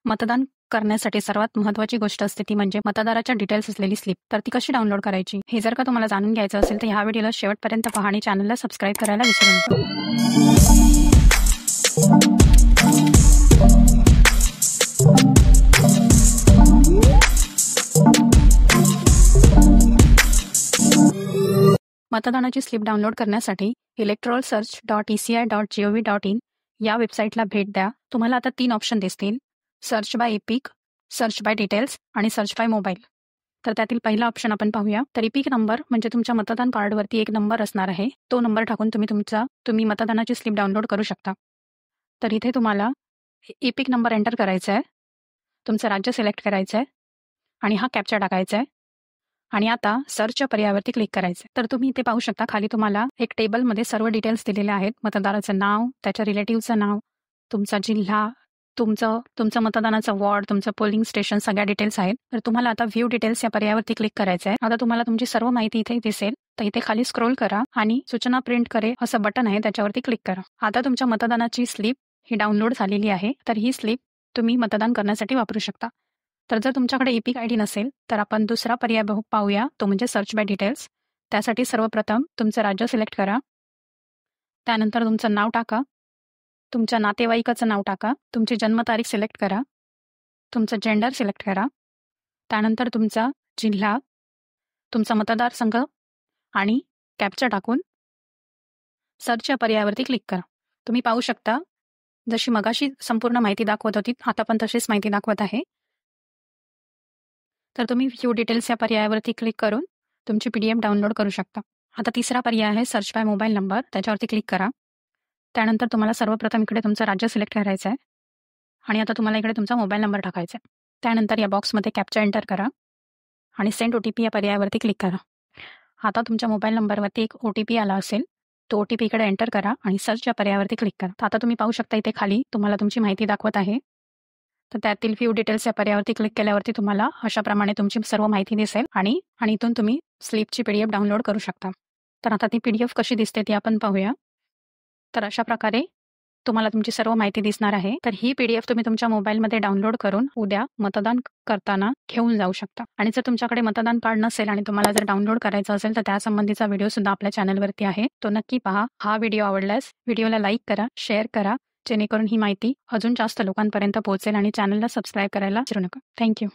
मतदान करण्यासाठी सर्वात महत्त्वाची गोष्ट असते ती म्हणजे मतदाराच्या डिटेल्स असलेली स्लिप. तर ती कशी डाउनलोड करायची हे जर का तुम्हाला जाणून घ्यायचं असेल तर ह्या व्हिडिओला शेवटपर्यंत पहा आणि चॅनलला सबस्क्राईब करायला विसरू नका. मतदानाची स्लिप डाउनलोड करण्यासाठी electoralsearch.eci.gov.in या वेबसाईटला भेट द्या. तुम्हाला आता 3 ऑप्शन दिसतील: search by epic, search by details आणि सर्च बाय मोबाईल. तर त्यातील पहिला ऑप्शन आपण पाहूया. तर एपिक नंबर म्हणजे तुमच्या मतदान कार्डवरती एक नंबर असणार आहे. तो नंबर टाकून तुम्ही मतदानाची स्लिप डाउनलोड करू शकता. तर इथे तुम्हाला एपिक नंबर एंटर करायचा आहे, तुमचं राज्य सिलेक्ट करायचं आहे आणि हा कॅप्चा टाकायचा आहे आणि आता सर्चच्या पर्यायावरती क्लिक करायचं. तर तुम्ही इथे पाहू शकता खाली तुम्हाला एक टेबलमध्ये सर्व डिटेल्स दिलेले आहेत. मतदाराचं नाव, त्याच्या रिलेटिव्हचं नाव, तुमचा जिल्हा, तुमचं मतदानाचं वॉर्ड, तुमचं पोलिंग स्टेशन, सगळ्या डिटेल्स आहेत. तर तुम्हाला आता व्ह्यू डिटेल्स या पर्यायावरती क्लिक करायचं आहे. आता तुम्हाला तुमची सर्व माहिती इथे दिसेल. तर इथे खाली स्क्रोल करा आणि सूचना प्रिंट करे असं बटन आहे त्याच्यावरती क्लिक करा. आता तुमच्या मतदानाची स्लिप ही डाउनलोड झालेली आहे. तर ही स्लिप तुम्ही मतदान करण्यासाठी वापरू शकता. तर जर तुमच्याकडे एपिक आय डी नसेल तर आपण दुसरा पर्याय पाहूया, तो म्हणजे सर्च बाय डिटेल्स. त्यासाठी सर्वप्रथम तुमचं राज्य सिलेक्ट करा, त्यानंतर तुमचं नाव टाका, तुमच्या नातेवाईकाचं नाव टाका, तुमची जन्मतारीख सिलेक्ट करा, तुमचं जेंडर सिलेक्ट करा, त्यानंतर तुमचा जिल्हा, तुमचा मतदारसंघ आणि कॅप्चा टाकून सर्च या पर्यायावरती क्लिक करा. तुम्ही पाहू शकता जशी मगाशी संपूर्ण माहिती दाखवत होती आता पण तशीच माहिती दाखवत आहे. तर तुम्ही व्ह्यू डिटेल्स या पर्यायावरती क्लिक करून तुमची PDF डाउनलोड करू शकता. आता तिसरा पर्याय आहे सर्च बाय मोबाईल नंबर. त्याच्यावरती क्लिक करा. त्यानंतर तुम्हाला सर्वप्रथम इकडे तुमचं राज्य सिलेक्ट करायचं आहे आणि आता तुम्हाला इकडे तुमचा मोबाईल नंबर टाकायचा आहे. त्यानंतर या बॉक्समध्ये कॅप्चा एंटर करा आणि सेंड OTP या पर्यायावरती क्लिक करा. आता तुमच्या मोबाईल नंबरवरती एक OTP आला असेल, तो OTP इकडे एंटर करा आणि सर्च या पर्यायावरती क्लिक करा. आता तुम्ही पाहू शकता इथे खाली तुम्हाला तुमची माहिती दाखवत आहे. तर त्यातील व्ह्यू डिटेल्स या पर्यायावरती क्लिक केल्यावरती तुम्हाला अशाप्रमाणे तुमची सर्व माहिती दिसेल आणि इथून तुम्ही स्लिपची PDF डाउनलोड करू शकता. तर आता ती PDF कशी दिसते ती आपण पाहूया. तर अशा प्रकारे तुम्हाला तुमची सर्व माहिती दिसणार आहे. तर ही PDF तुम्ही तुमच्या मोबाईलमध्ये डाउनलोड करून उद्या मतदान करताना घेऊन जाऊ शकता. आणि जर तुमच्याकडे मतदान कार्ड नसेल आणि तुम्हाला जर डाउनलोड करायचं असेल तर त्यासंबंधीचा व्हिडिओ सुद्धा आपल्या चॅनलवरती आहे, तो नक्की पहा. हा व्हिडिओ आवडल्यास व्हिडिओला लाईक करा, शेअर करा, जेणेकरून ही माहिती अजून जास्त लोकांपर्यंत पोहोचेल आणि चॅनलला सबस्क्राईब करायला विसरू नका. थँक्यू.